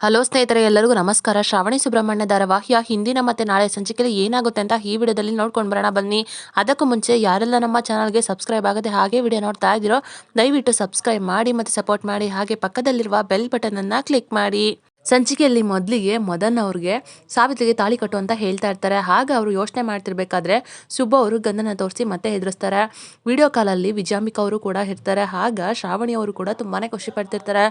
Hello ಸ್ನೇಹಿತರೆ, ಎಲ್ಲರಿಗೂ ನಮಸ್ಕಾರ. ಶ್ರಾವಣಿ ಸುಬ್ರಹ್ಮಣ್ಯ ಧಾರಾವಾಹಿಯ ಹಿಂದಿನ ಮತ್ತೆ ನಾಳೆ ಸಂಚಿಕೆಯಲ್ಲಿ ಏನಾಗುತ್ತೆ ಅಂತ ಈ ವಿಡಿಯೋದಲ್ಲಿ ನೋಡ್ಕೊಂಡು ಬರೋಣ ಬನ್ನಿ. ಅದಕ್ಕೂ ಮುಂಚೆ ಯಾರೆಲ್ಲ ನಮ್ಮ ಚಾನಲ್ಗೆ ಸಬ್ಸ್ಕ್ರೈಬ್ ಆಗದೆ ಹಾಗೆ ವಿಡಿಯೋ ನೋಡ್ತಾ ಇದ್ದೀರೋ ದಯವಿಟ್ಟು ಸಬ್ಸ್ಕ್ರೈಬ್ ಮಾಡಿ ಮತ್ತು ಸಪೋರ್ಟ್ ಮಾಡಿ. ಹಾಗೆ ಪಕ್ಕದಲ್ಲಿರುವ ಬೆಲ್ ಬಟನ್ ಅನ್ನ ಕ್ಲಿಕ್ ಮಾಡಿ. ಸಂಚಿಕೆಯಲ್ಲಿ ಮೊದಲಿಗೆ ಮದನ್ ಅವ್ರಿಗೆ ಸಾವಿತ್ರಿಗೆ ತಾಳಿ ಕಟ್ಟು ಅಂತ ಹೇಳ್ತಾ ಇರ್ತಾರೆ. ಆಗ ಅವರು ಯೋಚನೆ ಮಾಡ್ತಿರ್ಬೇಕಾದ್ರೆ ಸುಬ್ಬು ಅವರು ಗಂಧನ ತೋರಿಸಿ ಮತ್ತೆ ಹೆದರಿಸ್ತಾರೆ. ವಿಡಿಯೋ ಕಾಲಲ್ಲಿ ವಿಜಯಾಂಬಿಕಾ ಅವರು ಕೂಡ ಇರ್ತಾರೆ. ಆಗ ಶ್ರಾವಣಿ ಅವರು ಕೂಡ ತುಂಬಾನೇ ಖುಷಿ ಪಡ್ತಿರ್ತಾರೆ.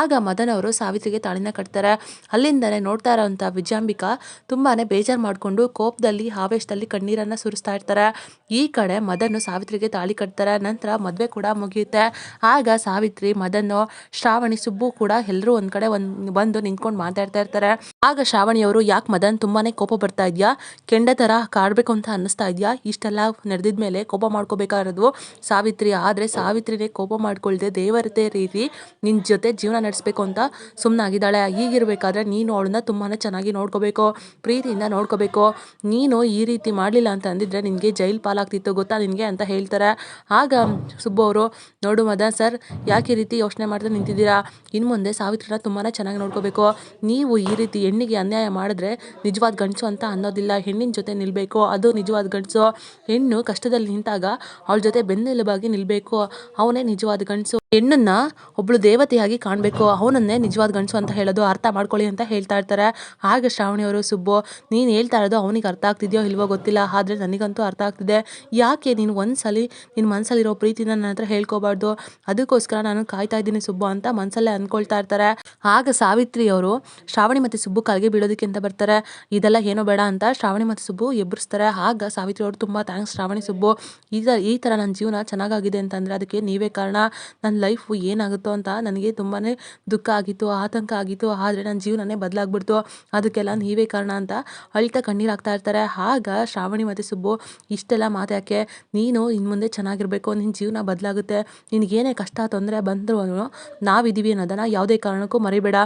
ಆಗ ಮದನ್ ಅವರು ಸಾವಿತ್ರಿಗೆ ತಾಳಿನ ಕಟ್ತಾರೆ. ಅಲ್ಲಿಂದನೇ ನೋಡ್ತಾ ಇರೋಂಥ ವಿಜಯಾಂಬಿಕಾ ತುಂಬಾನೇ ಬೇಜಾರು ಮಾಡಿಕೊಂಡು ಕೋಪದಲ್ಲಿ ಆವೇಶದಲ್ಲಿ ಕಣ್ಣೀರನ್ನ ಸುರಿಸ್ತಾ ಇರ್ತಾರೆ. ಈ ಕಡೆ ಮದನ್ ಸಾವಿತ್ರಿಗೆ ತಾಳಿ ಕಟ್ತಾರೆ. ನಂತರ ಮದುವೆ ಕೂಡ ಮುಗಿಯುತ್ತೆ. ಆಗ ಸಾವಿತ್ರಿ, ಮದನ್, ಶ್ರಾವಣಿ, ಸುಬ್ಬು ಕೂಡ ಎಲ್ಲರೂ ಒಂದ್ ಕಡೆ ಬಂದು ನಿಂತ್ಕೊಂಡು ಮಾತಾಡ್ತಾ ಇರ್ತಾರೆ. ಆಗ ಶ್ರಾವಣಿಯವರು, ಯಾಕೆ ಮದನ್ ತುಂಬಾನೇ ಕೋಪ ಬರ್ತಾ ಇದ್ಯಾ, ಕೆಂಡ ತರ ಕಾಡ್ಬೇಕು ಅಂತ ಅನ್ನಿಸ್ತಾ ಇದ್ಯಾ, ಇಷ್ಟೆಲ್ಲ ನಡೆದಿದ್ಮೇಲೆ ಕೋಪ ಮಾಡ್ಕೋಬೇಕಾಗಿರೋದು ಸಾವಿತ್ರಿ. ಆದ್ರೆ ಸಾವಿತ್ರಿನೇ ಕೋಪ ಮಾಡ್ಕೊಳ್ದೆ ದೇವರತೆ ರೀತಿ ನಿನ್ ಜೊತೆ ಜೀವನ ನಡೆಸ್ಬೇಕು ಅಂತ ಸುಮ್ಮನಾಗಿದ್ದಾಳೆ. ಹೀಗಿರ್ಬೇಕಾದ್ರೆ ನೀನು ಅವಳನ್ನ ತುಂಬಾನೇ ಚೆನ್ನಾಗಿ ನೋಡ್ಕೋಬೇಕು, ಪ್ರೀತಿಯಿಂದ ನೋಡ್ಕೋಬೇಕು. ನೀನು ಈ ರೀತಿ ಮಾಡ್ಲಿಲ್ಲ ಅಂತ ಅಂದಿದ್ರೆ ನಿನ್ಗೆ ಜೈಲ್ ಪಾಲಾಗ್ತಿತ್ತು ಗೊತ್ತಾ ನಿನ್ಗೆ ಅಂತ ಹೇಳ್ತಾರೆ. ಆಗ ಸುಬ್ಬು ಅವರು, ನೋಡು ಮದನ್ ಸರ್, ಯಾಕೆ ಈ ರೀತಿ ಯೋಚನೆ ಮಾಡ್ತಾ ನಿಂತಿದ್ದೀರಾ, ಇನ್ನು ಮುಂದೆ ಸಾವಿತ್ರಿನ ತುಂಬಾನೇ ಚೆನ್ನಾಗಿ ನೋಡ್ಕೋಬೇಕು. ನೀವು ಈ ರೀತಿ ಹೆಣ್ಣಿಗೆ ಅನ್ಯಾಯ ಮಾಡಿದ್ರೆ ನಿಜವಾದ ಗಂಡಸು ಅಂತ ಅನ್ನೋದಿಲ್ಲ. ಹೆಣ್ಣಿನ ಜೊತೆ ನಿಲ್ಬೇಕು, ಅದು ನಿಜವಾದ ಗಂಡಸು. ಹೆಣ್ಣು ಕಷ್ಟದಲ್ಲಿ ನಿಂತಾಗ ಅವಳ ಜೊತೆ ಬೆನ್ನೆಲುಬಾಗಿ ನಿಲ್ಬೇಕು, ಅವನೇ ನಿಜವಾದ ಗಂಡಸು. ಹೆಣ್ಣನ್ನ ಒಬ್ಳು ದೇವತೆಯಾಗಿ ಕಾಣಬೇಕು, ಅವನನ್ನೇ ನಿಜವಾದ ಗಂಡಸು ಅಂತ ಹೇಳೋದು, ಅರ್ಥ ಮಾಡ್ಕೊಳ್ಳಿ ಅಂತ ಹೇಳ್ತಾ ಇರ್ತಾರೆ. ಆಗ ಶ್ರಾವಣಿಯವರು, ಸುಬ್ಬು, ನೀನು ಹೇಳ್ತಾ ಇರೋದು ಅವನಿಗೆ ಅರ್ಥ ಆಗ್ತಿದ್ಯೋ ಇಲ್ವೋ ಗೊತ್ತಿಲ್ಲ, ಆದರೆ ನನಗಂತೂ ಅರ್ಥ ಆಗ್ತಿದೆ. ಯಾಕೆ ನೀನು ಒಂದ್ಸಲಿ ನಿನ್ನ ಮನಸ್ಸಲ್ಲಿರೋ ಪ್ರೀತಿನ ನನ್ನ ಹತ್ರ ಹೇಳ್ಕೋಬಾರ್ದು, ಅದಕ್ಕೋಸ್ಕರ ನಾನು ಕಾಯ್ತಾ ಇದ್ದೀನಿ ಸುಬ್ಬು ಅಂತ ಮನಸ್ಸಲ್ಲೇ ಅಂದ್ಕೊಳ್ತಾ ಇರ್ತಾರೆ. ಆಗ ಸಾವಿತ್ರಿ ಅವರು ಶ್ರಾವಣಿ ಮತ್ತು ಸುಬ್ಬು ಕಾಲಿಗೆ ಬೀಳೋದಕ್ಕೆ ಅಂತ ಬರ್ತಾರೆ. ಇದೆಲ್ಲ ಏನೋ ಬೇಡ ಅಂತ ಶ್ರಾವಣಿ ಮತ್ತು ಸುಬ್ಬು ಎಬ್ಬರಿಸ್ತಾರೆ. ಆಗ ಸಾವಿತ್ರಿ ಅವರು, ತುಂಬ ಥ್ಯಾಂಕ್ಸ್ ಶ್ರಾವಣಿ, ಸುಬ್ಬು, ಈ ಥರ ನನ್ನ ಜೀವನ ಚೆನ್ನಾಗಾಗಿದೆ ಅಂತಂದರೆ ಅದಕ್ಕೆ ನೀವೇ ಕಾರಣ. ನನ್ನ ಲೈಫು ಏನಾಗುತ್ತೋ ಅಂತ ನನಗೆ ತುಂಬಾ ದುಃಖ ಆಗಿತ್ತು, ಆತಂಕ ಆಗಿತ್ತು, ಆದರೆ ನನ್ನ ಜೀವನನೇ ಬದಲಾಗ್ಬಿಡ್ತು, ಅದಕ್ಕೆಲ್ಲ ನೀವೇ ಕಾರಣ ಅಂತ ಅಳ್ತಾ ಕಣ್ಣೀರು ಹಾಕ್ತಾ ಇರ್ತಾರೆ. ಆಗ ಶ್ರಾವಣಿ ಮತ್ತು ಸುಬ್ಬು, ಇಷ್ಟೆಲ್ಲ ಮಾತಾಕೆ, ನೀನು ಇನ್ನು ಮುಂದೆ ಚೆನ್ನಾಗಿರಬೇಕು, ನಿನ್ನ ಜೀವನ ಬದಲಾಗುತ್ತೆ, ನಿನಗೇನೇ ಕಷ್ಟ ತೊಂದರೆ ಬಂದರೂ ನಾವಿದ್ದೀವಿ ಅನ್ನೋದನ್ನು ಯಾವುದೇ ಕಾರಣಕ್ಕೂ ಮರಿಬೇಡ,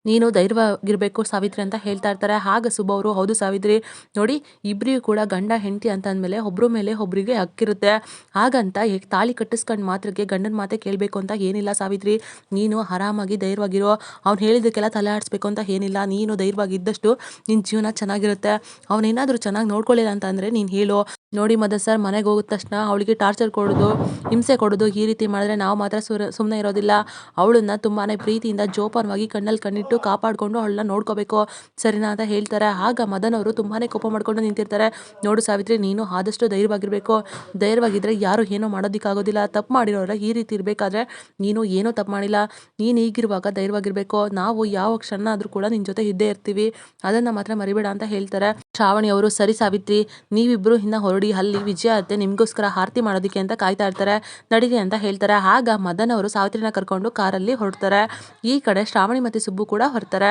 ನೀನು ಧೈರ್ಯವಾಗಿರಬೇಕು ಸಾವಿತ್ರಿ ಅಂತ ಹೇಳ್ತಾ ಇರ್ತಾರೆ. ಆಗ ಸುಬ್ಬು ಅವರು, ಹೌದು ಸಾವಿತ್ರಿ, ನೋಡಿ ಇಬ್ಬರಿಗೂ ಕೂಡ ಗಂಡ ಹೆಂಡತಿ ಅಂತ ಅಂದಮೇಲೆ ಒಬ್ಬರ ಮೇಲೆ ಒಬ್ಬರಿಗೆ ಹಕ್ಕಿರುತ್ತೆ, ಹಾಗಂತ ತಾಳಿ ಕಟ್ಟಿಸ್ಕೊಂಡು ಮಾತ್ರಕ್ಕೆ ಗಂಡನ ಮಾತೆ ಕೇಳಬೇಕು ಅಂತ ಏನಿಲ್ಲ ಸಾವಿತ್ರಿ. ನೀನು ಆರಾಮಾಗಿ ಧೈರ್ಯವಾಗಿರೋ, ಅವ್ನು ಹೇಳಿದ್ದಕ್ಕೆಲ್ಲ ತಲೆ ಆಡಿಸ್ಬೇಕು ಅಂತ ಏನಿಲ್ಲ, ನೀನು ಧೈರ್ಯವಾಗಿದ್ದಷ್ಟು ನಿನ್ನ ಜೀವನ ಚೆನ್ನಾಗಿರುತ್ತೆ. ಅವನೇನಾದರೂ ಚೆನ್ನಾಗಿ ನೋಡ್ಕೊಳ್ಳಿಲ್ಲ ಅಂತ ಅಂದರೆ ನೀನು ಹೇಳು. ನೋಡಿ ಮದನ್ ಸರ್, ಮನೆಗೆ ಹೋಗಿದ ತಕ್ಷಣ ಅವಳಿಗೆ ಟಾರ್ಚರ್ ಕೊಡೋದು, ಹಿಂಸೆ ಕೊಡೋದು, ಈ ರೀತಿ ಮಾಡಿದ್ರೆ ನಾವು ಮಾತ್ರ ಸುಮ್ಮನೆ ಇರೋದಿಲ್ಲ. ಅವಳನ್ನ ತುಂಬಾ ಪ್ರೀತಿಯಿಂದ ಜೋಪಾನವಾಗಿ ಕಣ್ಣಲ್ಲಿ ಕಣ್ಣಿಟ್ಟು ಕಾಪಾಡಿಕೊಂಡು ಅವಳನ್ನ ನೋಡ್ಕೋಬೇಕು, ಸರಿನಾ ಅಂತ ಹೇಳ್ತಾರೆ. ಆಗ ಮದನ್ ಅವರು ತುಂಬಾ ಕೋಪ ಮಾಡ್ಕೊಂಡು ನಿಂತಿರ್ತಾರೆ. ನೋಡು ಸಾವಿತ್ರಿ, ನೀನು ಆದಷ್ಟು ಧೈರ್ಯವಾಗಿರಬೇಕು, ಧೈರ್ಯವಾಗಿದ್ದರೆ ಯಾರು ಏನೋ ಮಾಡೋದಕ್ಕಾಗೋದಿಲ್ಲ. ತಪ್ಪು ಮಾಡಿರೋರ ಈ ರೀತಿ ಇರಬೇಕಾದ್ರೆ ನೀನು ಏನೂ ತಪ್ಪು ಮಾಡಿಲ್ಲ, ನೀನು ಈಗಿರುವಾಗ ಧೈರ್ಯವಾಗಿರಬೇಕು, ನಾವು ಯಾವ ಕ್ಷಣ ಆದರೂ ಕೂಡ ನಿನ್ನ ಜೊತೆ ಇದ್ದೇ ಇರ್ತೀವಿ, ಅದನ್ನು ಮಾತ್ರ ಮರಿಬೇಡ ಅಂತ ಹೇಳ್ತಾರೆ. ಶ್ರಾವಣಿ ಅವರು, ಸರಿ ಸಾವಿತ್ರಿ, ನೀವಿಬ್ಬರು ಇನ್ನು ಹೊರಡಿ, ಅಲ್ಲಿ ವಿಜಯ ಅತ್ತೆ ನಿಮಗೋಸ್ಕರ ಆರತಿ ಮಾಡೋದಕ್ಕೆ ಅಂತ ಕಾಯ್ತಾ ಇರ್ತಾರೆ, ನಡೀರಿ ಅಂತ ಹೇಳ್ತಾರೆ. ಆಗ ಮದನ್ ಅವರು ಸಾವಿತ್ರಿನ ಕರ್ಕೊಂಡು ಕಾರಲ್ಲಿ ಹೊರಡ್ತಾರೆ. ಈ ಕಡೆ ಶ್ರಾವಣಿ ಮತ್ತು ಸುಬ್ಬು ಕೂಡ ಹೊರಡ್ತಾರೆ.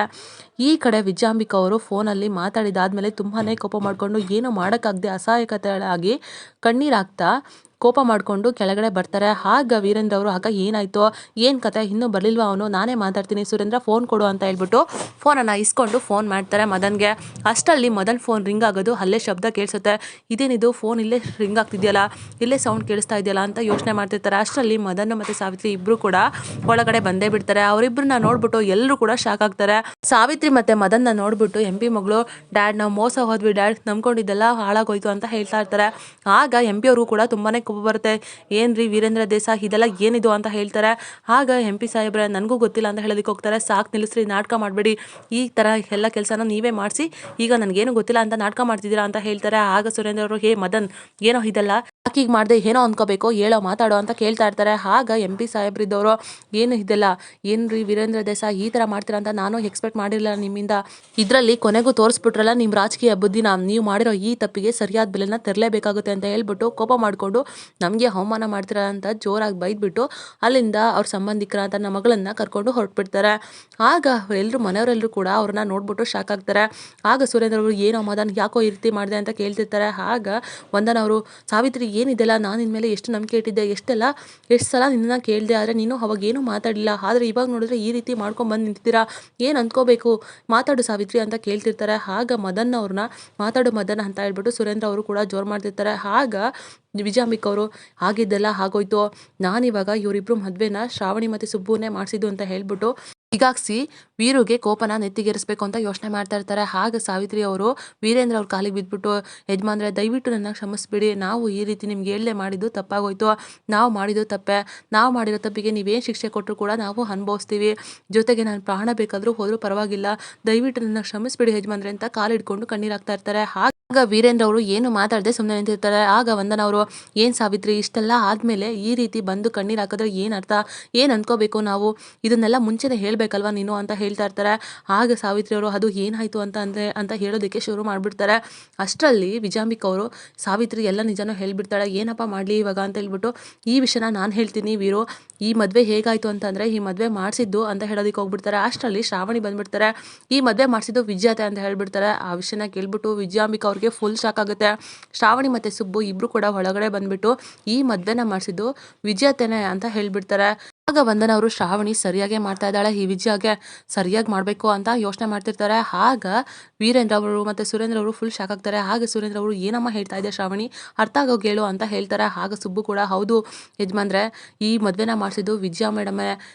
ಈ ಕಡೆ ವಿಜಯಾಂಬಿಕಾ ಅವರು ಫೋನಲ್ಲಿ ಮಾತಾಡಿದಾದ್ಮೇಲೆ ತುಂಬಾನೇ ಕೋಪ ಮಾಡಿಕೊಂಡು ಏನು ಮಾಡೋಕ್ಕಾಗದೆ ಅಸಹಾಯಕತೆಯಾಗಿ ಕಣ್ಣೀರಾಗ್ತಾ ಕೋಪ ಮಾಡಿಕೊಂಡು ಕೆಳಗಡೆ ಬರ್ತಾರೆ. ಆಗ ವೀರೇಂದ್ರ ಅವರು, ಆಗ ಏನಾಯ್ತು, ಏನು ಕತೆ, ಇನ್ನೂ ಬರಲಿಲ್ವಾ ಅವನು, ನಾನೇ ಮಾತಾಡ್ತೀನಿ, ಸುರೇಂದ್ರ ಫೋನ್ ಕೊಡು ಅಂತ ಹೇಳ್ಬಿಟ್ಟು ಫೋನನ್ನು ಇಸ್ಕೊಂಡು ಫೋನ್ ಮಾಡ್ತಾರೆ ಮದನ್ಗೆ. ಅಷ್ಟರಲ್ಲಿ ಮದನ್ ಫೋನ್ ರಿಂಗ್ ಆಗೋದು, ಅಲ್ಲೇ ಶಬ್ದ ಕೇಳಿಸುತ್ತೆ. ಇದೇನಿದು, ಫೋನ್ ಇಲ್ಲೇ ರಿಂಗ್ ಆಗ್ತಿದೆಯಲ್ಲ, ಇಲ್ಲೇ ಸೌಂಡ್ ಕೇಳಿಸ್ತಾ ಇದೆಯಲ್ಲ ಅಂತ ಯೋಚನೆ ಮಾಡ್ತಿರ್ತಾರೆ. ಅಷ್ಟರಲ್ಲಿ ಮದನ್ ಮತ್ತು ಸಾವಿತ್ರಿ ಇಬ್ಬರು ಕೂಡ ಒಳಗಡೆ ಬಂದೇ ಬಿಡ್ತಾರೆ. ಅವರಿಬ್ಬರನ್ನ ನೋಡ್ಬಿಟ್ಟು ಎಲ್ಲರೂ ಕೂಡ ಶಾಕ್ ಆಗ್ತಾರೆ. ಸಾವಿತ್ರಿ ಮತ್ತೆ ಮದನ್ನ ನೋಡ್ಬಿಟ್ಟು, MP ಮಗಳು, ಡ್ಯಾಡ್ ನಾವು ಮೋಸ ಹೋದ್ವಿ ಡ್ಯಾಡ್, ನಂಬ್ಕೊಂಡಿದ್ದೆಲ್ಲ ಹಾಳಾಗೋಯ್ತು ಅಂತ ಹೇಳ್ತಾ ಇರ್ತಾರೆ. ಆಗ MP ಅವರು ಕೂಡ ತುಂಬಾನೇ ಕೋಪ ಬರುತ್ತೆ. ಏನ್ರಿ ವೀರೇಂದ್ರ ದೇಸಾಯಿ, ಇದೆಲ್ಲ ಏನಿದು ಅಂತ ಹೇಳ್ತಾರೆ. ಆಗ MP ಸಾಹೇಬ್ರೆ, ನನಗೂ ಗೊತ್ತಿಲ್ಲ ಅಂತ ಹೇಳೋದಕ್ಕೆ ಹೋಗ್ತಾರೆ. ಸಾಕು ನಿಲ್ಲಿಸ್ರಿ, ನಾಟಕ ಮಾಡಬೇಡಿ, ಈ ಥರ ಎಲ್ಲ ಕೆಲಸನ ನೀವೇ ಮಾಡಿಸಿ ಈಗ ನನಗೇನು ಗೊತ್ತಿಲ್ಲ ಅಂತ ನಾಟಕ ಮಾಡ್ತಿದ್ದೀರಾ ಅಂತ ಹೇಳ್ತಾರೆ. ಆಗ ಸುರೇಂದ್ರ ಅವರು, ಹೇ ಮದನ್, ಏನೋ ಇದೆಲ್ಲ ಯಾಕೀಗ ಮಾಡಿದೆ, ಏನೋ ಅಂದ್ಕೋಬೇಕು, ಹೇಳೋ ಮಾತಾಡೋ ಅಂತ ಕೇಳ್ತಾ ಇರ್ತಾರೆ. ಆಗ MP ಸಾಹೇಬ್ರಿದ್ದವರು, ಏನು ಇದೆಲ್ಲ, ಏನ್ರಿ ವೀರೇಂದ್ರ ದೇಸಾಯಿ ಈ ಥರ ಮಾಡ್ತೀರಾ ಅಂತ ನಾನು ಎಕ್ಸ್ಪೆಕ್ಟ್ ಮಾಡಿರಲಿಲ್ಲ ನಿಮ್ಮಿಂದ, ಇದರಲ್ಲಿ ಕೊನೆಗೂ ತೋರಿಸ್ಬಿಟ್ರಲ್ಲ ನಿಮ್ಮ ರಾಜಕೀಯ ಬುದ್ಧಿನ, ನೀವು ಮಾಡಿರೋ ಈ ತಪ್ಪಿಗೆ ಸರಿಯಾದ ಬೆಲೆನ ತೆರಲೇಬೇಕಾಗುತ್ತೆ ಅಂತ ಹೇಳ್ಬಿಟ್ಟು ಕೋಪ ಮಾಡಿಕೊಂಡು ನಮಗೆ ಅವಮಾನ ಮಾಡ್ತೀರಾ ಅಂತ ಜೋರಾಗಿ ಬೈದ್ಬಿಟ್ಟು ಅಲ್ಲಿಂದ ಅವ್ರ ಸಂಬಂಧಿಕರ ತನ್ನ ಮಗಳನ್ನ ಕರ್ಕೊಂಡು ಹೊರಟ್ಬಿಡ್ತಾರೆ. ಆಗ ಎಲ್ಲರೂ ಮನೆಯವರೆಲ್ಲರೂ ಕೂಡ ಅವ್ರನ್ನ ನೋಡ್ಬಿಟ್ಟು ಶಾಕ್ ಆಗ್ತಾರೆ. ಆಗ ಸುರೇಂದ್ರ ಅವರು, ಏನೋ ಮದನ್ ಯಾಕೋ ಈ ರೀತಿ ಮಾಡಿದೆ ಅಂತ ಕೇಳ್ತಿರ್ತಾರೆ. ಆಗ ವಂದನ ಅವರು, ಸಾವಿತ್ರಿ ಏನಿದೆಲ್ಲ, ನಾನು ನಿನ್ನ ಮೇಲೆ ಎಷ್ಟು ನಂಬಿಕೆ ಇಟ್ಟಿದ್ದೆ, ಎಷ್ಟು ಸಲ ನಿನ್ನ ಕೇಳಿದೆ, ಆದರೆ ನೀನು ಅವಾಗ ಏನೂ ಮಾತಾಡಲಿಲ್ಲ, ಆದರೆ ಇವಾಗ ನೋಡಿದ್ರೆ ಈ ರೀತಿ ಮಾಡ್ಕೊಂಡು ಬಂದು ನಿಂತಿದ್ದೀರಾ, ಏನು ಅಂದ್ಕೋಬೇಕು, ಮಾತಾಡು ಸಾವಿತ್ರಿ ಅಂತ ಕೇಳ್ತಿರ್ತಾರೆ. ಆಗ ಮದನ್ ಅವ್ರನ್ನ, ಮಾತಾಡು ಮದನ್ ಅಂತ ಹೇಳ್ಬಿಟ್ಟು ಸುರೇಂದ್ರ ಅವರು ಕೂಡ ಜೋರು ಮಾಡ್ತಿರ್ತಾರೆ. ಆಗ ವಿಜಯಾಂಬಿಕಾ ಅವರು, ಆಗಿದ್ದೆಲ್ಲ ಆಗೋಯ್ತು, ನಾನಿವಾಗ ಇವರಿಬ್ರು ಮದುವೆನ ಶ್ರಾವಣಿ ಮತ್ತು ಸುಬ್ಬುನೇ ಮಾಡಿಸಿದ್ದು ಅಂತ ಹೇಳ್ಬಿಟ್ಟು ಹೀಗಾಗ್ಸಿ ವೀರುಗೆ ಕೋಪನ ನೆತ್ತಿಗೇರಿಸ್ಬೇಕು ಅಂತ ಯೋಚನೆ ಮಾಡ್ತಾ ಇರ್ತಾರೆ. ಆಗ ಸಾವಿತ್ರಿ ಅವರು ವೀರೇಂದ್ರ ಅವ್ರ ಕಾಲಿಗೆ ಬಿದ್ಬಿಟ್ಟು, ಯಜಮಾನ್ರೆ ದಯವಿಟ್ಟು ನನ್ನ ಕ್ಷಮಿಸ್ಬಿಡಿ. ನಾವು ಈ ರೀತಿ ನಿಮ್ಗೆ ಹೇಳ್ದೆ ಮಾಡಿದ್ದು ತಪ್ಪಾಗೋಯ್ತು. ನಾವು ಮಾಡಿದ್ದು ತಪ್ಪೆ. ನಾವು ಮಾಡಿರೋ ತಪ್ಪಿಗೆ ನೀವೇನು ಶಿಕ್ಷೆ ಕೊಟ್ಟರು ಕೂಡ ನಾವು ಅನುಭವಿಸ್ತೀವಿ. ಜೊತೆಗೆ ನಾನು ಪ್ರಾಣ ಬೇಕಾದರೂ ಹೋದರೂ ಪರವಾಗಿಲ್ಲ. ದಯವಿಟ್ಟು ನನ್ನ ಕ್ಷಮಿಸ್ಬಿಡಿ ಯಜಮಾನ್ರೆ ಅಂತ ಕಾಲಿಡ್ಕೊಂಡು ಕಣ್ಣೀರಾಗ್ತಾ ಇರ್ತಾರೆ. ಆಗ ವೀರೇಂದ್ರ ಅವರು ಏನು ಮಾತಾಡದೆ ಸುಮ್ಮನೆ ನಿಂತಿರ್ತಾರೆ. ಆಗ ವಂದನ ಅವರು, ಏನು ಸಾವಿತ್ರಿ ಇಷ್ಟೆಲ್ಲ ಆದಮೇಲೆ ಈ ರೀತಿ ಬಂದು ಕಣ್ಣೀರು ಹಾಕಿದ್ರೆ ಏನು ಅರ್ಥ, ಏನು ಅನ್ಕೋಬೇಕು ನಾವು, ಇದನ್ನೆಲ್ಲ ಮುಂಚೆನೇ ಹೇಳಬೇಕಲ್ವಾ ನೀನು ಅಂತ ಹೇಳ್ತಾ ಇರ್ತಾರೆ. ಆಗ ಸಾವಿತ್ರಿ ಅವರು ಅದು ಏನಾಯಿತು ಅಂತ ಹೇಳೋದಕ್ಕೆ ಶುರು ಮಾಡಿಬಿಡ್ತಾರೆ. ಅಷ್ಟರಲ್ಲಿ ವಿಜಯಾಂಬಿಕ ಅವರು ಸಾವಿತ್ರಿ ಎಲ್ಲ ನಿಜನೂ ಹೇಳ್ಬಿಡ್ತಾಳೆ. ಏನಪ್ಪ ಮಾಡಲಿ ಇವಾಗ ಅಂತ ಹೇಳ್ಬಿಟ್ಟು, ಈ ವಿಷಯನ ನಾನು ಹೇಳ್ತೀನಿ ವೀರು, ಈ ಮದುವೆ ಹೇಗಾಯಿತು ಅಂತಂದರೆ ಈ ಮದುವೆ ಮಾಡಿಸಿದ್ದು ಅಂತ ಹೇಳೋದಕ್ಕೆ ಹೋಗ್ಬಿಡ್ತಾರೆ. ಅಷ್ಟರಲ್ಲಿ ಶ್ರಾವಣಿ ಬಂದ್ಬಿಡ್ತಾರೆ. ಈ ಮದುವೆ ಮಾಡಿಸಿದ್ದು ವಿಜಯತೆ ಅಂತ ಹೇಳ್ಬಿಡ್ತಾರೆ. ಆ ವಿಷಯನ ಕೇಳ್ಬಿಟ್ಟು ವಿಜಯಾಂಬಿಕ ಅವ್ರಿಗೆ ಫುಲ್ ಶಾಕ್ ಆಗುತ್ತೆ. ಶ್ರಾವಣಿ ಮತ್ತು ಸುಬ್ಬು ಇಬ್ಬರು ಕೂಡ ಒಳಗಡೆ ಬಂದ್ಬಿಟ್ಟು ಈ ಮದುವೆನ ಮಾಡಿಸಿದ್ದು ವಿಜಯತೆನೆ ಅಂತ ಹೇಳ್ಬಿಡ್ತಾರೆ. ಆಗ ವಂದನ ಅವರು ಶ್ರಾವಣಿ ಸರಿಯಾಗೇ ಮಾಡ್ತಾ ಇದ್ದಾಳೆ, ಈ ವಿಜಯಗೆ ಸರಿಯಾಗಿ ಮಾಡಬೇಕು ಅಂತ ಯೋಚನೆ ಮಾಡ್ತಿರ್ತಾರೆ. ಆಗ ವೀರೇಂದ್ರ ಅವರು ಮತ್ತು ಸುರೇಂದ್ರ ಅವರು ಫುಲ್ ಶಾಕ್ ಆಗ್ತಾರೆ. ಆಗ ಸುರೇಂದ್ರ ಅವರು ಏನಮ್ಮ ಹೇಳ್ತಾ ಇದೆ ಶ್ರಾವಣಿ, ಅರ್ಥ ಆಗೋಗಿ ಹೇಳು ಅಂತ ಹೇಳ್ತಾರೆ. ಆಗ ಸುಬ್ಬು ಕೂಡ ಹೌದು ಯಜಮಾನ್ರೆ, ಈ ಮದುವೆನ ಮಾಡಿಸಿದ್ದು ವಿಜಯ ಮೇಡಮೇ,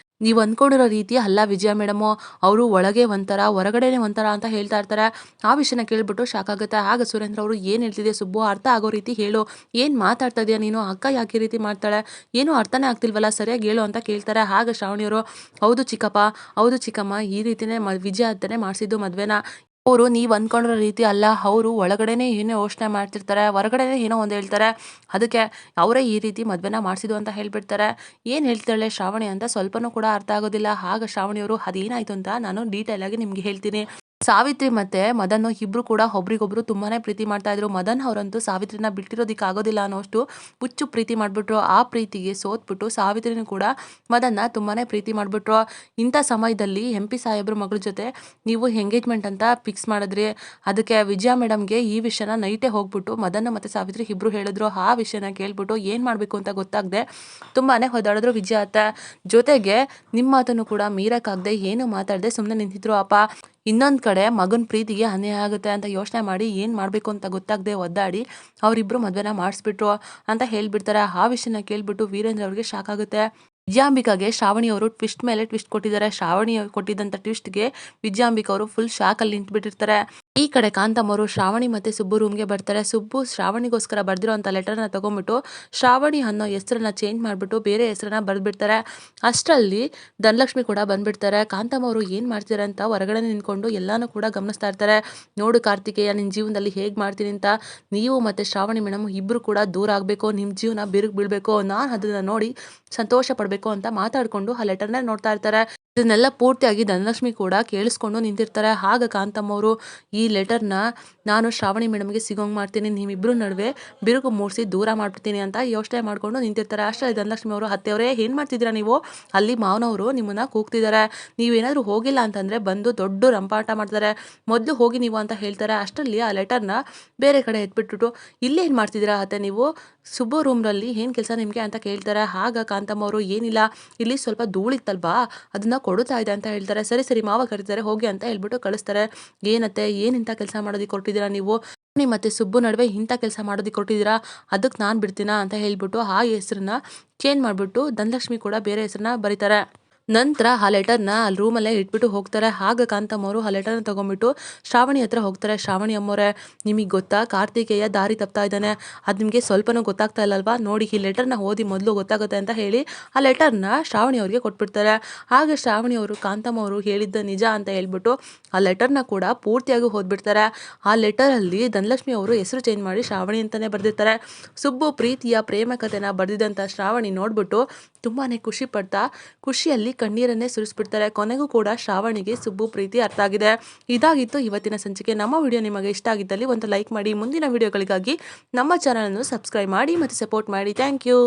ನೀವು ಅಂದ್ಕೊಂಡಿರೋ ರೀತಿ ಅಲ್ಲ ವಿಜಯ ಮೇಡಮು, ಅವರು ಒಳಗೆ ಒಂಥರ ಹೊರಗಡೆನೆ ಒಂಥರ ಅಂತ ಹೇಳ್ತಾ ಇರ್ತಾರೆ. ಆ ವಿಷಯನ ಕೇಳ್ಬಿಟ್ಟು ಶಾಕ್ ಆಗುತ್ತೆ. ಆಗ ಸುರೇಂದ್ರ ಅವರು ಏನು ಹೇಳ್ತಿದೆ ಸುಬ್ಬು, ಅರ್ಥ ಆಗೋ ರೀತಿ ಹೇಳು, ಏನು ಮಾತಾಡ್ತಾ ಇದೆಯಾ ನೀನು, ಅಕ್ಕ ಯಾಕೆ ಈ ರೀತಿ ಮಾಡ್ತಾಳೆ, ಏನೂ ಅರ್ಥನೇ ಆಗ್ತಿಲ್ವಲ್ಲ, ಸರಿಯಾಗಿ ಹೇಳು ಅಂತ ಕೇಳ್ತಾರೆ. ಆಗ ಶ್ರಾವಣಿಯವರು, ಹೌದು ಚಿಕ್ಕಪ್ಪ, ಹೌದು ಚಿಕ್ಕಮ್ಮ, ಈ ರೀತಿನೇ ವಿಜಯ ಅಂತಾನೆ ಮಾಡಿಸಿದ್ದು ಮದುವೆನ, ಅವರು ನೀವು ಅಂದ್ಕೊಂಡಿರೋ ರೀತಿ ಅಲ್ಲ, ಅವರು ಒಳಗಡೆನೆ ಏನೋ ಯೋಚನೆ ಮಾಡ್ತಿರ್ತಾರೆ, ಹೊರಗಡೆನೆ ಏನೋ ಒಂದು ಹೇಳ್ತಾರೆ, ಅದಕ್ಕೆ ಅವರೇ ಈ ರೀತಿ ಮದುವೆನ ಮಾಡಿಸಿದ್ದು ಅಂತ ಹೇಳ್ಬಿಡ್ತಾರೆ. ಏನು ಹೇಳ್ತಾಳೆ ಶ್ರಾವಣಿ ಅಂತ ಸ್ವಲ್ಪನೂ ಕೂಡ ಅರ್ಥ ಆಗೋದಿಲ್ಲ. ಆಗ ಶ್ರಾವಣಿಯವರು ಅದೇನಾಯಿತು ಅಂತ ನಾನು ಡೀಟೇಲ್ ಆಗಿ ನಿಮಗೆ ಹೇಳ್ತೀನಿ. ಸಾವಿತ್ರಿ ಮತ್ತೆ ಮದನ್ ಇಬ್ರು ಕೂಡ ಒಬ್ರಿಗೊಬ್ರು ತುಂಬಾನೇ ಪ್ರೀತಿ ಮಾಡ್ತಾ ಇದ್ರು. ಮದನ್ ಅವರಂತೂ ಸಾವಿತ್ರಿನ ಬಿಟ್ಟಿರೋದಿಕ್ಕೆ ಆಗೋದಿಲ್ಲ ಅನ್ನೋಷ್ಟು ಹುಚ್ಚು ಪ್ರೀತಿ ಮಾಡ್ಬಿಟ್ರು. ಆ ಪ್ರೀತಿಗೆ ಸೋತ್ಬಿಟ್ಟು ಸಾವಿತ್ರಿನೂ ಕೂಡ ಮದನ್ನ ತುಂಬಾನೇ ಪ್ರೀತಿ ಮಾಡ್ಬಿಟ್ರು. ಇಂಥ ಸಮಯದಲ್ಲಿ MP ಸಾಹೇಬ್ರ ಮಗಳ ಜೊತೆ ನೀವು ಎಂಗೇಜ್ಮೆಂಟ್ ಅಂತ ಫಿಕ್ಸ್ ಮಾಡಿದ್ರಿ. ಅದಕ್ಕೆ ವಿಜಯ ಮೇಡಮ್ಗೆ ಈ ವಿಷಯನ ನೈಟೇ ಹೋಗ್ಬಿಟ್ಟು ಮದನ್ನ ಮತ್ತೆ ಸಾವಿತ್ರಿ ಇಬ್ರು ಹೇಳಿದ್ರು. ಆ ವಿಷಯನ ಕೇಳ್ಬಿಟ್ಟು ಏನು ಮಾಡಬೇಕು ಅಂತ ಗೊತ್ತಾಗದೆ ತುಂಬಾನೇ ಹೊದಾಡಿದ್ರು ವಿಜಯ ಅತ್ತ. ಜೊತೆಗೆ ನಿಮ್ಮ ಮಾತನ್ನು ಕೂಡ ಮೀರಕ್ಕಾಗದೆ ಏನು ಮಾತಾಡದೆ ಸುಮ್ಮನೆ ನಿಂತಿದ್ರು. ಅಪ್ಪ ಇನ್ನೊಂದು ಕಡೆ ಮಗನ ಪ್ರೀತಿಗೆ ಅನ್ಯಾಯ ಆಗುತ್ತೆ ಅಂತ ಯೋಚನೆ ಮಾಡಿ ಏನು ಮಾಡಬೇಕು ಅಂತ ಗೊತ್ತಾಗದೆ ಒದ್ದಾಡಿ ಅವರಿಬ್ಬರು ಮದುವೆನ ಮಾಡಿಸ್ಬಿಟ್ರು ಅಂತ ಹೇಳ್ಬಿಡ್ತಾರೆ. ಆ ವಿಷಯನ ಕೇಳ್ಬಿಟ್ಟು ವೀರೇಂದ್ರ ಅವ್ರಿಗೆ ಶಾಕ್ ಆಗುತ್ತೆ. ವಿಜಯಾಂಬಿಕಾಗೆ ಶ್ರಾವಣಿ ಅವರು ಟ್ವಿಸ್ಟ್ ಮೇಲೆ ಟ್ವಿಸ್ಟ್ ಕೊಟ್ಟಿದ್ದಾರೆ. ಶ್ರಾವಣಿ ಕೊಟ್ಟಿದ್ದಂಥ ಟ್ವಿಸ್ಟ್ಗೆ ವಿಜಯಾಂಬಿಕಾ ಅವರು ಫುಲ್ ಶಾಕಲ್ಲಿ ನಿಂತುಬಿಟ್ಟಿರ್ತಾರೆ. ಈ ಕಡೆ ಕಾಂತಮ್ಮ ಅವರು ಶ್ರಾವಣಿ ಮತ್ತು ಸುಬ್ಬು ರೂಮ್ಗೆ ಬರ್ತಾರೆ. ಸುಬ್ಬು ಶ್ರಾವಣಿಗೋಸ್ಕರ ಬರೆದಿರೋಂಥ ಲೆಟರ್ನ ತೊಗೊಂಬಿಟ್ಟು ಶ್ರಾವಣಿ ಅನ್ನೋ ಹೆಸರನ್ನ ಚೇಂಜ್ ಮಾಡಿಬಿಟ್ಟು ಬೇರೆ ಹೆಸರನ್ನ ಬರೆದ್ಬಿಡ್ತಾರೆ. ಅಷ್ಟರಲ್ಲಿ ಧನಲಕ್ಷ್ಮಿ ಕೂಡ ಬಂದ್ಬಿಡ್ತಾರೆ. ಕಾಂತಮ್ಮ ಅವರು ಏನು ಮಾಡ್ತಾರೆ ಅಂತ ಹೊರಗಡೆ ನಿಂತ್ಕೊಂಡು ಎಲ್ಲನೂ ಕೂಡ ಗಮನಿಸ್ತಾ ಇರ್ತಾರೆ. ನೋಡು ಕಾರ್ತಿಕೇಯ, ನಿನ್ನ ಜೀವನದಲ್ಲಿ ಹೇಗೆ ಮಾಡ್ತೀನಿ ಅಂತ, ನೀವು ಮತ್ತು ಶ್ರಾವಣಿ ಮೇಡಮ್ ಇಬ್ಬರು ಕೂಡ ದೂರ ಆಗಬೇಕು, ನಿಮ್ಮ ಜೀವನ ಬಿರುಕು ಬೀಳಬೇಕು, ನಾನು ಅದನ್ನು ನೋಡಿ ಸಂತೋಷ ಪಡಬೇಕು ಅಂತ ಮಾತಾಡಿಕೊಂಡು ಆ ಲೆಟರ್ನ ನೋಡ್ತಾ ಇರ್ತಾರೆ. ಇದನ್ನೆಲ್ಲ ಪೂರ್ತಿಯಾಗಿ ಧನಲಕ್ಷ್ಮಿ ಕೂಡ ಕೇಳಿಸ್ಕೊಂಡು ನಿಂತಿರ್ತಾರೆ. ಆಗ ಕಾಂತಮ್ಮ ಅವರು, ಈ ಲೆಟರ್ನ ನಾನು ಶ್ರಾವಣಿ ಮೇಡಮ್ಗೆ ಸಿಗೋಂಗೆ ಮಾಡ್ತೀನಿ, ನೀವಿಬ್ಬರು ನಡುವೆ ಬಿರುಕು ಮೂಡಿಸಿ ದೂರ ಮಾಡ್ಬಿಡ್ತೀನಿ ಅಂತ ಯೋಚನೆ ಮಾಡ್ಕೊಂಡು ನಿಂತಿರ್ತಾರೆ. ಅಷ್ಟೇ ಧನಲಕ್ಷ್ಮಿ ಅವರು, ಅತ್ತೆಯವರೇ ಏನು ಮಾಡ್ತಿದ್ದೀರಾ ನೀವು, ಅಲ್ಲಿ ಮಾವನವರು ನಿಮ್ಮನ್ನ ಕೂಗ್ತಿದ್ದಾರೆ, ನೀವೇನಾದರೂ ಹೋಗಿಲ್ಲ ಅಂತಂದರೆ ಬಂದು ದೊಡ್ಡ ರಂಪಾಟ ಮಾಡ್ತಾರೆ, ಮೊದಲು ಹೋಗಿ ನೀವು ಅಂತ ಹೇಳ್ತಾರೆ. ಅಷ್ಟರಲ್ಲಿ ಆ ಲೆಟರ್ನ ಬೇರೆ ಕಡೆ ಎತ್ಬಿಟ್ಬಿಟ್ಟು, ಇಲ್ಲಿ ಏನು ಮಾಡ್ತಿದ್ದೀರಾ ಅತ್ತೆ ನೀವು, ಸುಬ್ಬು ರೂಮ್ನಲ್ಲಿ ಏನು ಕೆಲಸ ನಿಮಗೆ ಅಂತ ಕೇಳ್ತಾರೆ. ಆಗ ಕಾಂತಮ್ಮ ಅವರು, ಏನಿಲ್ಲ ಇಲ್ಲಿ ಸ್ವಲ್ಪ ಧೂಳಿತ್ತಲ್ವಾ ಅದನ್ನ ಕೊಡುತ್ತಾ ಇದೆ ಅಂತ ಹೇಳ್ತಾರೆ. ಸರಿ ಸರಿ ಮಾವ ಕರೀತಾರೆ ಹೋಗಿ ಅಂತ ಹೇಳ್ಬಿಟ್ಟು ಕಳಿಸ್ತಾರೆ. ಏನತ್ತೆ ಏನಿಂಥ ಕೆಲಸ ಮಾಡೋದಕ್ಕೆ ಕೊಟ್ಟಿದ್ದೀರಾ ನೀವು, ಮತ್ತೆ ಸುಬ್ಬು ನಡುವೆ ಇಂಥ ಕೆಲಸ ಮಾಡೋದಕ್ಕೆ ಕೊಟ್ಟಿದ್ದೀರಾ, ಅದಕ್ಕೆ ನಾನು ಬಿಡ್ತೀನಾ ಅಂತ ಹೇಳ್ಬಿಟ್ಟು ಆ ಹೆಸರನ್ನ ಚೇಂಜ್ ಮಾಡಿಬಿಟ್ಟು ಧನಲಕ್ಷ್ಮಿ ಕೂಡ ಬೇರೆ ಹೆಸರನ್ನ ಬರೀತಾರೆ. ನಂತರ ಆ ಲೆಟರ್ನ ಅಲ್ಲಿ ರೂಮಲ್ಲೇ ಇಟ್ಬಿಟ್ಟು ಹೋಗ್ತಾರೆ. ಆಗ ಕಾಂತಮ್ಮ ಅವರು ಆ ಲೆಟರ್ನ ತೊಗೊಂಡ್ಬಿಟ್ಟು ಶ್ರಾವಣಿ ಹತ್ರ ಹೋಗ್ತಾರೆ. ಶ್ರಾವಣಿ ಅಮ್ಮೋರೆ, ನಿಮಗೆ ಗೊತ್ತಾ ಕಾರ್ತಿಕೇಯ ದಾರಿ ತಪ್ತಾ ಇದ್ದಾನೆ, ಅದು ನಿಮಗೆ ಸ್ವಲ್ಪನೂ ಗೊತ್ತಾಗ್ತಾ ಇಲ್ಲಲ್ವಾ, ನೋಡಿ ಈ ಲೆಟರ್ನ ಓದಿ ಮೊದಲು ಗೊತ್ತಾಗುತ್ತೆ ಅಂತ ಹೇಳಿ ಆ ಲೆಟರ್ನ ಶ್ರಾವಣಿ ಅವ್ರಿಗೆ ಕೊಟ್ಬಿಡ್ತಾರೆ. ಆಗ ಶ್ರಾವಣಿ ಅವರು ಕಾಂತಮ್ಮ ಅವರು ಹೇಳಿದ್ದ ನಿಜ ಅಂತ ಹೇಳ್ಬಿಟ್ಟು ಆ ಲೆಟರ್ನ ಕೂಡ ಪೂರ್ತಿಯಾಗಿ ಓದ್ಬಿಡ್ತಾರೆ. ಆ ಲೆಟರಲ್ಲಿ ಧನಲಕ್ಷ್ಮಿ ಅವರು ಹೆಸರು ಚೇಂಜ್ ಮಾಡಿ ಶ್ರಾವಣಿ ಅಂತಲೇ ಬರೆದಿರ್ತಾರೆ. ಸುಬ್ಬು ಪ್ರೀತಿಯ ಪ್ರೇಮ ಕಥೆನ ಬರೆದಿದ್ದಂಥ ಶ್ರಾವಣಿ ನೋಡ್ಬಿಟ್ಟು ತುಂಬಾ ಖುಷಿ ಪಡ್ತಾ ಖುಷಿಯಲ್ಲಿ ಕಣ್ಣೀರನ್ನೇ ಸುರಿಸ್ಬಿಡ್ತಾರೆ. ಕೊನೆಗೂ ಕೂಡ ಶ್ರಾವಣಿಗೆ ಸುಬ್ಬು ಪ್ರೀತಿ ಅರ್ಥ ಆಗಿದೆ. ಇದಾಗಿತ್ತು ಇವತ್ತಿನ ಸಂಚಿಕೆ. ನಮ್ಮ ವಿಡಿಯೋ ನಿಮಗೆ ಇಷ್ಟ ಆಗಿದ್ದಲ್ಲಿ ಒಂದು ಲೈಕ್ ಮಾಡಿ. ಮುಂದಿನ ವಿಡಿಯೋಗಳಿಗಾಗಿ ನಮ್ಮ ಚಾನಲನ್ನು ಸಬ್ಸ್ಕ್ರೈಬ್ ಮಾಡಿ ಮತ್ತು ಸಪೋರ್ಟ್ ಮಾಡಿ. Thank you.